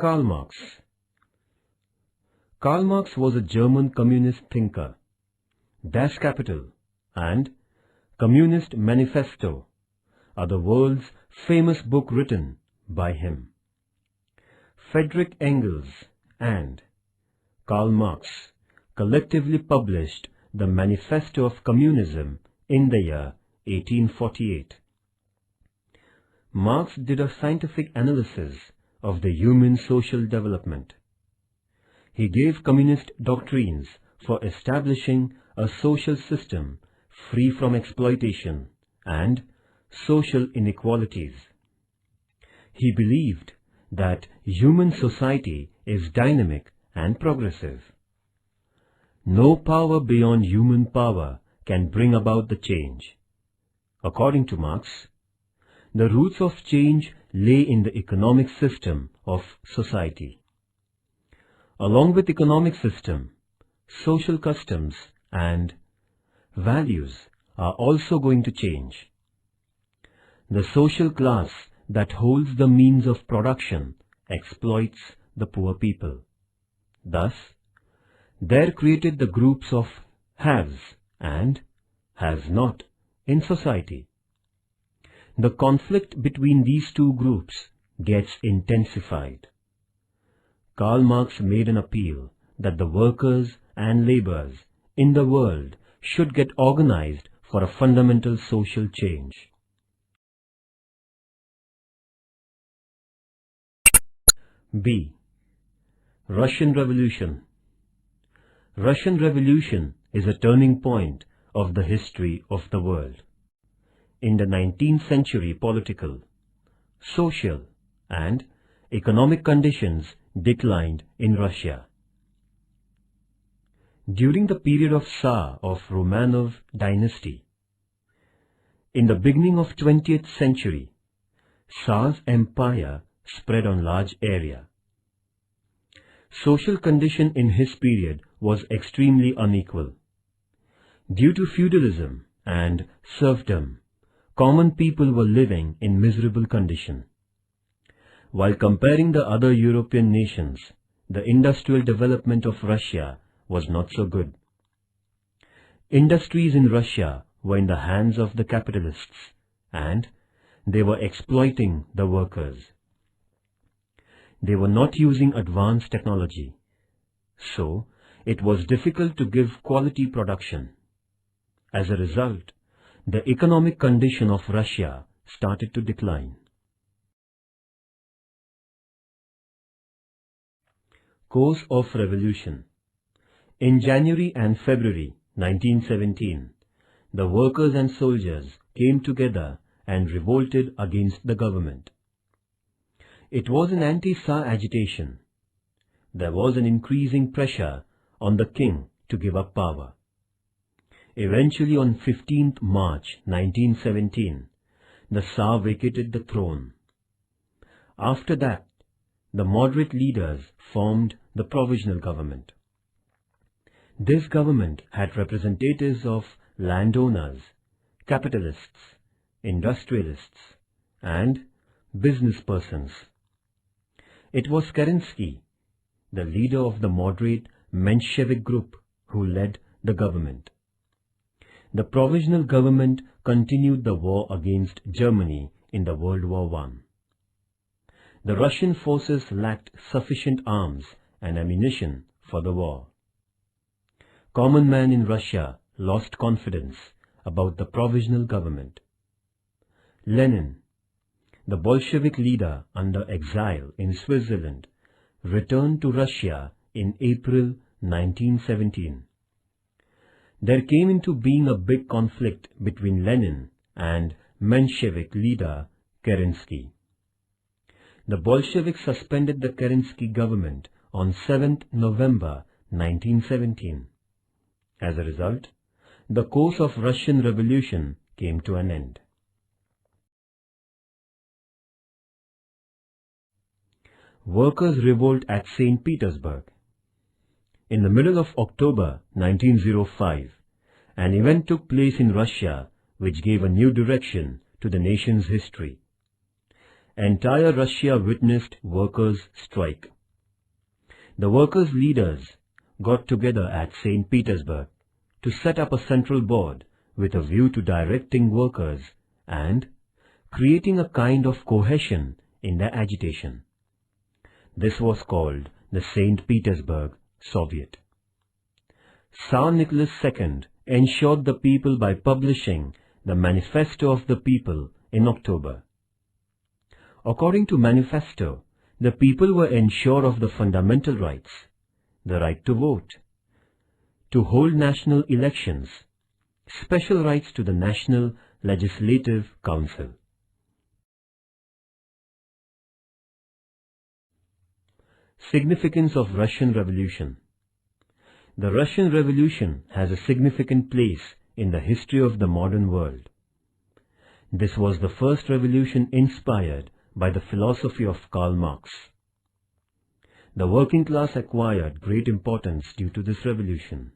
Karl Marx. Karl Marx was a German communist thinker. Das Kapital and Communist Manifesto are the world's famous book written by him. Friedrich Engels and Karl Marx collectively published the Manifesto of Communism in the year 1848. Marx did a scientific analysis of the human social development. He gave communist doctrines for establishing a social system free from exploitation and social inequalities. He believed that human society is dynamic and progressive. No power beyond human power can bring about the change. According to Marx, the roots of change lay in the economic system of society. Along with economic system, social customs and values are also going to change. The social class that holds the means of production exploits the poor people. Thus, there created the groups of haves and has not in society. The conflict between these two groups gets intensified. Karl Marx made an appeal that the workers and laborers in the world should get organized for a fundamental social change. B. Russian Revolution. Russian Revolution is a turning point of the history of the world. In the 19th century, political, social, and economic conditions declined in Russia. During the period of Tsar of Romanov dynasty, in the beginning of 20th century, Tsar's empire spread on large area. Social condition in his period was extremely unequal. Due to feudalism and serfdom, common people were living in miserable condition. While comparing the other European nations, the industrial development of Russia was not so good. Industries in Russia were in the hands of the capitalists, and they were exploiting the workers. They were not using advanced technology, so it was difficult to give quality production. As a result, the economic condition of Russia started to decline. Course of Revolution. In January and February 1917, the workers and soldiers came together and revolted against the government. It was an anti-Tsar agitation. There was an increasing pressure on the king to give up power. Eventually on 15th March 1917, the Tsar vacated the throne. After that, the moderate leaders formed the provisional government. This government had representatives of landowners, capitalists, industrialists, and business persons. It was Kerensky, the leader of the moderate Menshevik group, who led the government. The provisional government continued the war against Germany in the World War I. The Russian forces lacked sufficient arms and ammunition for the war. Common man in Russia lost confidence about the provisional government. Lenin, the Bolshevik leader under exile in Switzerland, returned to Russia in April 1917. There came into being a big conflict between Lenin and Menshevik leader Kerensky. The Bolsheviks suspended the Kerensky government on 7th November 1917. As a result, the course of Russian Revolution came to an end. Workers' revolt at St. Petersburg. In the middle of October 1905, an event took place in Russia which gave a new direction to the nation's history. entire Russia witnessed workers' strike. The workers' leaders got together at St. Petersburg to set up a central board with a view to directing workers and creating a kind of cohesion in their agitation. This was called the St. Petersburg Soviet. Tsar Nicholas II ensured the people by publishing the Manifesto of the People in October. According to Manifesto, the people were ensured of the fundamental rights, the right to vote, to hold national elections, special rights to the National Legislative Council. Significance of Russian Revolution. The Russian Revolution has a significant place in the history of the modern world. This was the first revolution inspired by the philosophy of Karl Marx. The working class acquired great importance due to this revolution.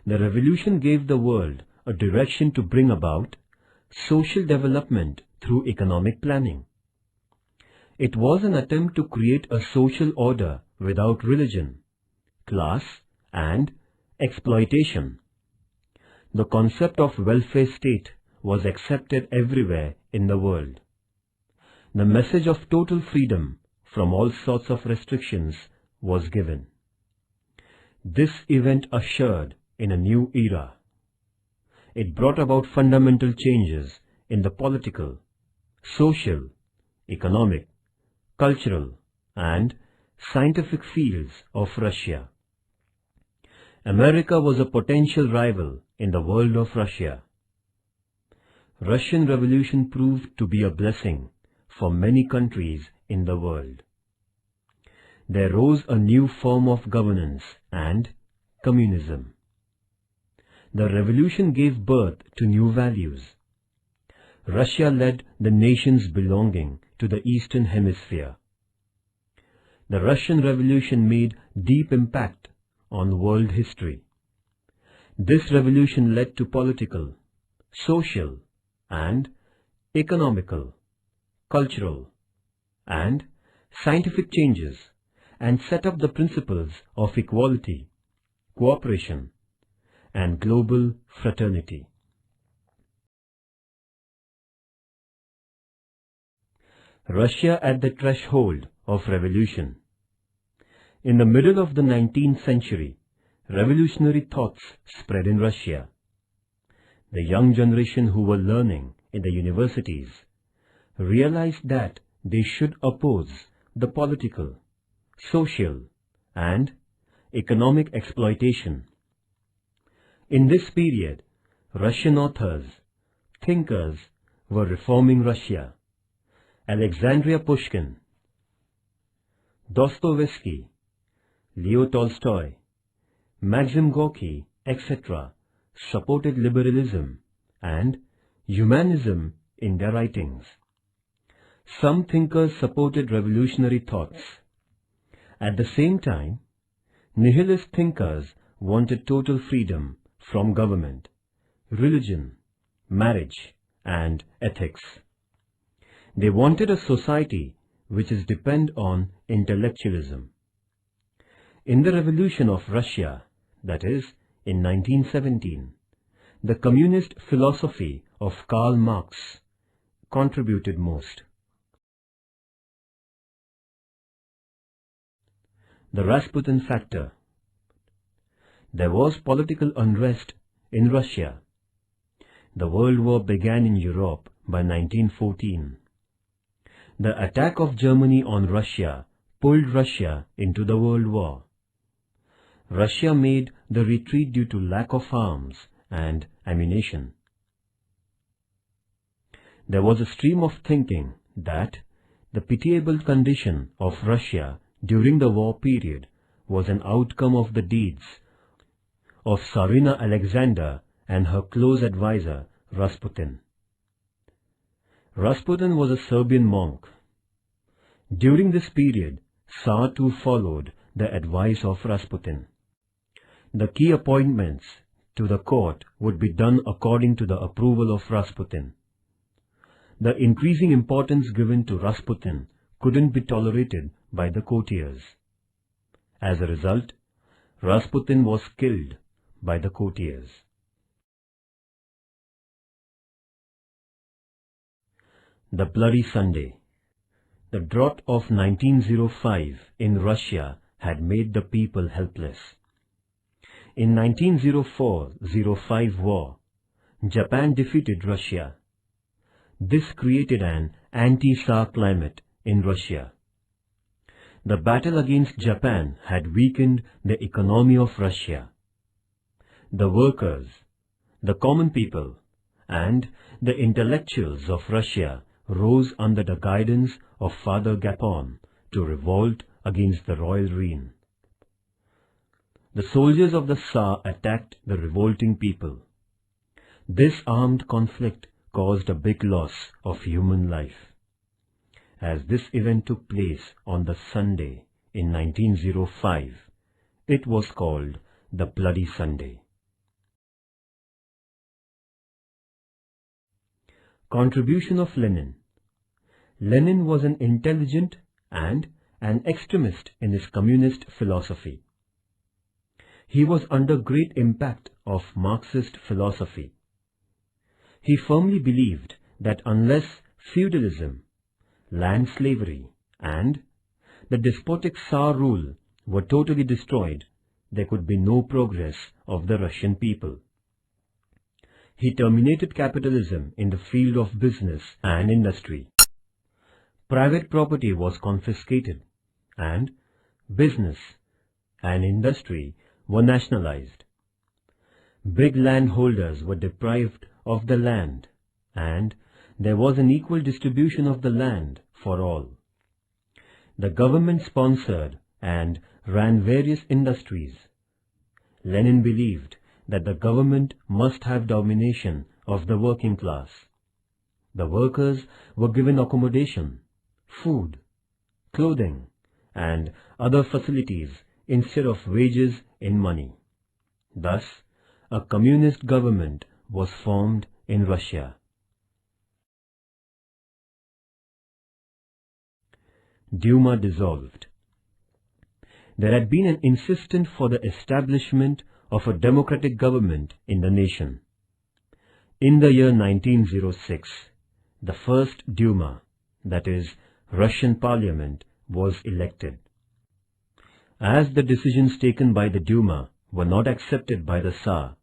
The revolution gave the world a direction to bring about social development through economic planning. It was an attempt to create a social order without religion, class, and exploitation. The concept of welfare state was accepted everywhere in the world. The message of total freedom from all sorts of restrictions was given. This event ushered in a new era. It brought about fundamental changes in the political, social, economic, cultural, and scientific fields of Russia. America was a potential rival in the world of Russia. Russian Revolution proved to be a blessing for many countries in the world. There rose a new form of governance and communism. The revolution gave birth to new values. Russia led the nations belonging to the Eastern Hemisphere. The Russian Revolution made deep impact on world history. This revolution led to political, social, and economical, cultural, and scientific changes, and set up the principles of equality, cooperation, and global fraternity. Russia at the threshold of revolution. In the middle of the 19th century, revolutionary thoughts spread in Russia. The young generation who were learning in the universities realized that they should oppose the political, social, and economic exploitation. In this period, Russian authors, thinkers were reforming Russia. Alexandria Pushkin, Dostoevsky, Leo Tolstoy, Maxim Gorky, etc. supported liberalism and humanism in their writings. Some thinkers supported revolutionary thoughts. At the same time, nihilist thinkers wanted total freedom from government, religion, marriage, and ethics. They wanted a society which is dependent on intellectualism. In the revolution of Russia, that is, in 1917, the communist philosophy of Karl Marx contributed most. The Rasputin factor. There was political unrest in Russia. The World War began in Europe by 1914. The attack of Germany on Russia pulled Russia into the World War. Russia made the retreat due to lack of arms and ammunition. There was a stream of thinking that the pitiable condition of Russia during the war period was an outcome of the deeds of Tsarina Alexander and her close advisor Rasputin. Rasputin was a Serbian monk. During this period, Tsar too followed the advice of Rasputin. The key appointments to the court would be done according to the approval of Rasputin. the increasing importance given to Rasputin couldn't be tolerated by the courtiers. As a result, Rasputin was killed by the courtiers. The Bloody Sunday. The drought of 1905 in Russia had made the people helpless. In 1904-05 war, Japan defeated Russia. This created an anti-Tsar climate in Russia. The battle against Japan had weakened the economy of Russia. The workers, the common people, and the intellectuals of Russia rose under the guidance of Father Gapon to revolt against the royal reign. The soldiers of the Tsar attacked the revolting people. This armed conflict caused a big loss of human life. As this event took place on the Sunday in 1905, it was called the Bloody Sunday. Contribution of Lenin. Lenin was an intelligent and an extremist in his communist philosophy. He was under great impact of Marxist philosophy. He firmly believed that unless feudalism, land slavery, and the despotic Tsar rule were totally destroyed, there could be no progress of the Russian people. He terminated capitalism in the field of business and industry. Private property was confiscated, and business and industry were nationalized. Big landholders were deprived of the land, and there was an equal distribution of the land for all. The government sponsored and ran various industries. Lenin believed that the government must have domination of the working class. The workers were given accommodation, food, clothing, and other facilities instead of wages in money. Thus, a communist government was formed in Russia. Duma dissolved. There had been an insistence for the establishment of a democratic government in the nation. In the year 1906, the first Duma, that is, Russian Parliament, was elected. As the decisions taken by the Duma were not accepted by the Tsar,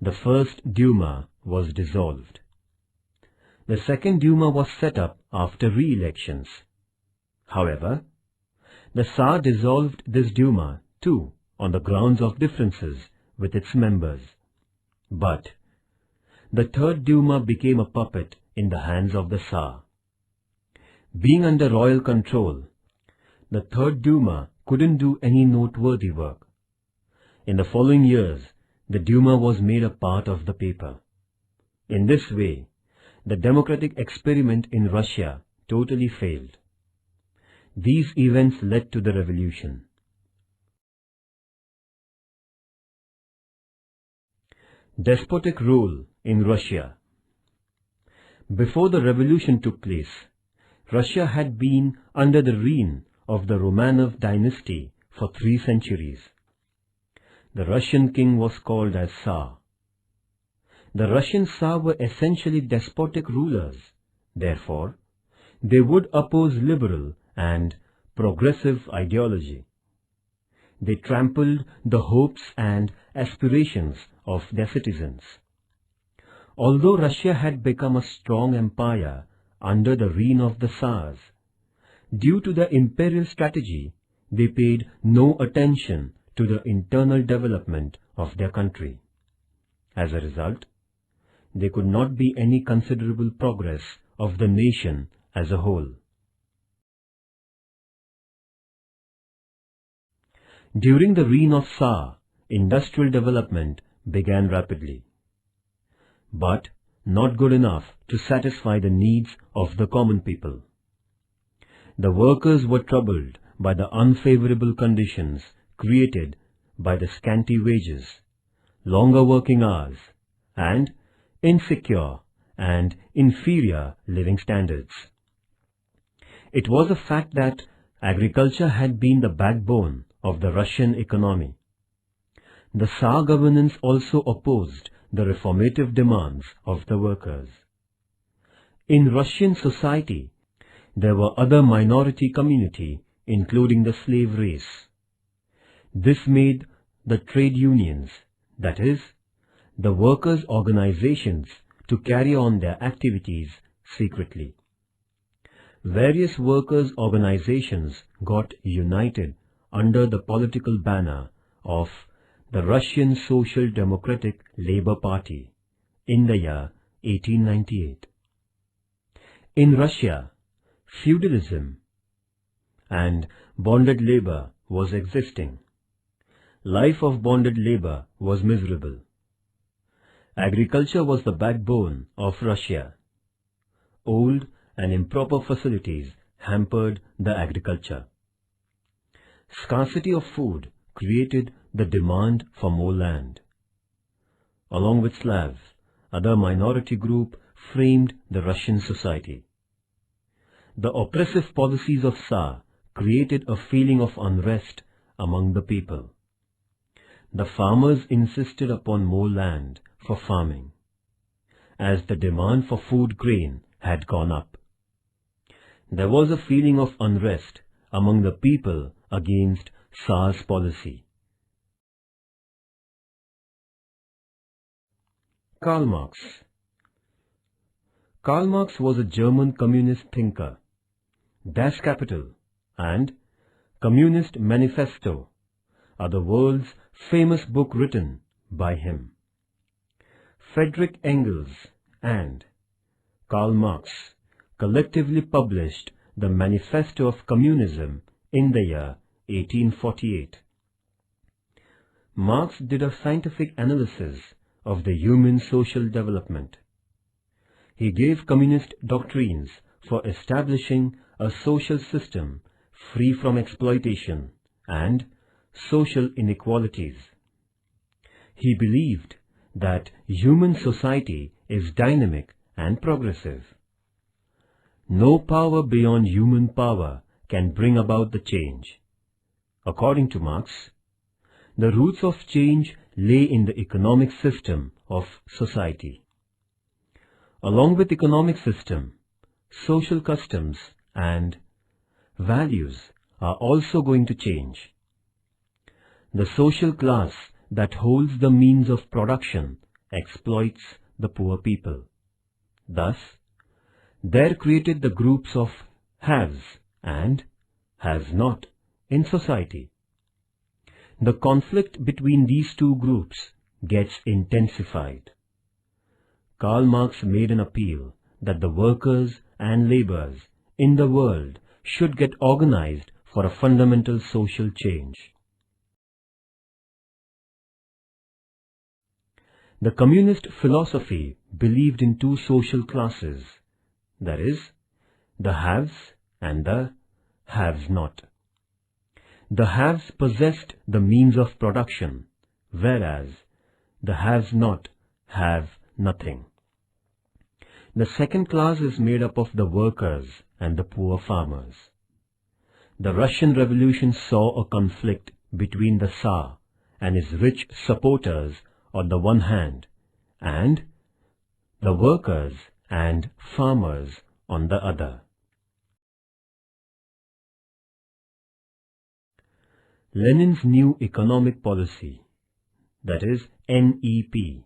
the first Duma was dissolved. The second Duma was set up after re-elections. However, the Tsar dissolved this Duma too on the grounds of differences with its members. But the third Duma became a puppet in the hands of the Tsar. Being under royal control, the third Duma couldn't do any noteworthy work. In the following years, the Duma was made a part of the paper. In this way, the democratic experiment in Russia totally failed. These events led to the revolution. Despotic rule in Russia. Before the revolution took place, Russia had been under the reign of the Romanov dynasty for 3 centuries. The Russian king was called as Tsar. The Russian Tsar were essentially despotic rulers. Therefore, they would oppose liberal and progressive ideology. They trampled the hopes and aspirations of their citizens. Although Russia had become a strong empire under the reign of the Tsars, due to the imperial strategy, they paid no attention to the internal development of their country. As a result, there could not be any considerable progress of the nation as a whole. During the reign of Tsar, industrial development began rapidly, but not good enough to satisfy the needs of the common people. The workers were troubled by the unfavorable conditions created by the scanty wages, longer working hours, and insecure and inferior living standards. It was a fact that agriculture had been the backbone of the Russian economy. The Tsar governance also opposed the reformative demands of the workers. In Russian society, there were other minority community, including the slave race. This made the trade unions, that is, the workers' organizations, to carry on their activities secretly. Various workers' organizations got united under the political banner of the Russian Social Democratic Labour Party in the year 1898. In Russia, feudalism and bonded labour was existing. Life of bonded labour was miserable. Agriculture was the backbone of Russia. Old and improper facilities hampered the agriculture. Scarcity of food created the demand for more land. Along with Slavs, other minority group framed the Russian society. The oppressive policies of Tsar created a feeling of unrest among the people. The farmers insisted upon more land for farming, as the demand for food grain had gone up. There was a feeling of unrest among the people against Tsar's policy. Karl Marx. Karl Marx was a German communist thinker. Das Kapital and Communist Manifesto are the world's famous book written by him. Friedrich Engels and Karl Marx collectively published the Manifesto of Communism in the year 1848. Marx did a scientific analysis of the human social development. He gave communist doctrines for establishing a social system free from exploitation and social inequalities. He believed that human society is dynamic and progressive. No power beyond human power can bring about the change. According to Marx, the roots of change lay in the economic system of society. Along with economic system, social customs and values are also going to change. The social class that holds the means of production exploits the poor people. Thus, there created the groups of haves and has-not in society. The conflict between these two groups gets intensified. Karl Marx made an appeal that the workers and laborers in the world should get organized for a fundamental social change. The communist philosophy believed in two social classes, that is, the haves and the haves-not. The haves possessed the means of production, whereas the haves-not have nothing. The second class is made up of the workers and the poor farmers. The Russian Revolution saw a conflict between the Tsar and his rich supporters on the one hand, and the workers and farmers on the other. Lenin's new economic policy, that is NEP.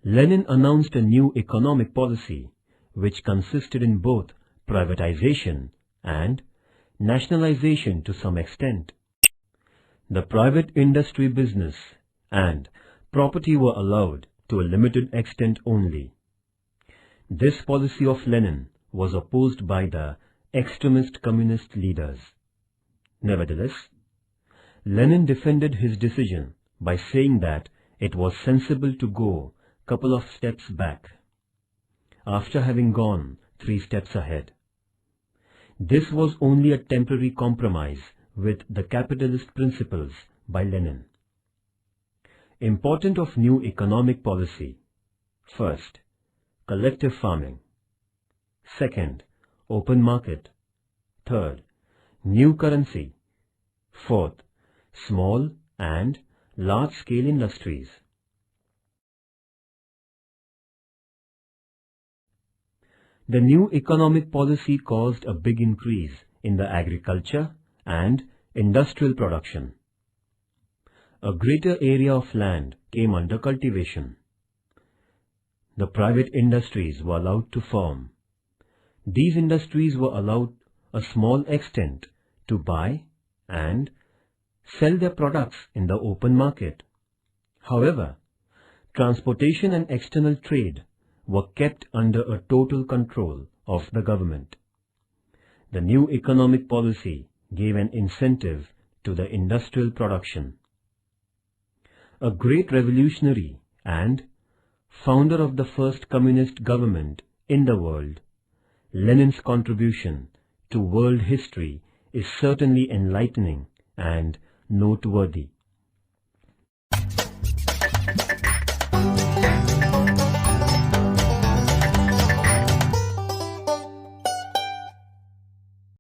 Lenin announced a new economic policy which consisted in both privatization and nationalization to some extent. The private industry business and property were allowed to a limited extent only. This policy of Lenin was opposed by the extremist communist leaders. Nevertheless, Lenin defended his decision by saying that it was sensible to go a couple of steps back, after having gone 3 steps ahead. This was only a temporary compromise with the capitalist principles by Lenin. Important of new economic policy. First, collective farming. Second, open market. Third, new currency. Fourth, small and large-scale industries. The new economic policy caused a big increase in the agriculture and industrial production. A greater area of land came under cultivation. The private industries were allowed to form. These industries were allowed a small extent to buy and sell their products in the open market. However, transportation and external trade were kept under a total control of the government. The new economic policy gave an incentive to the industrial production. A great revolutionary and founder of the first communist government in the world, Lenin's contribution to world history is certainly enlightening and noteworthy.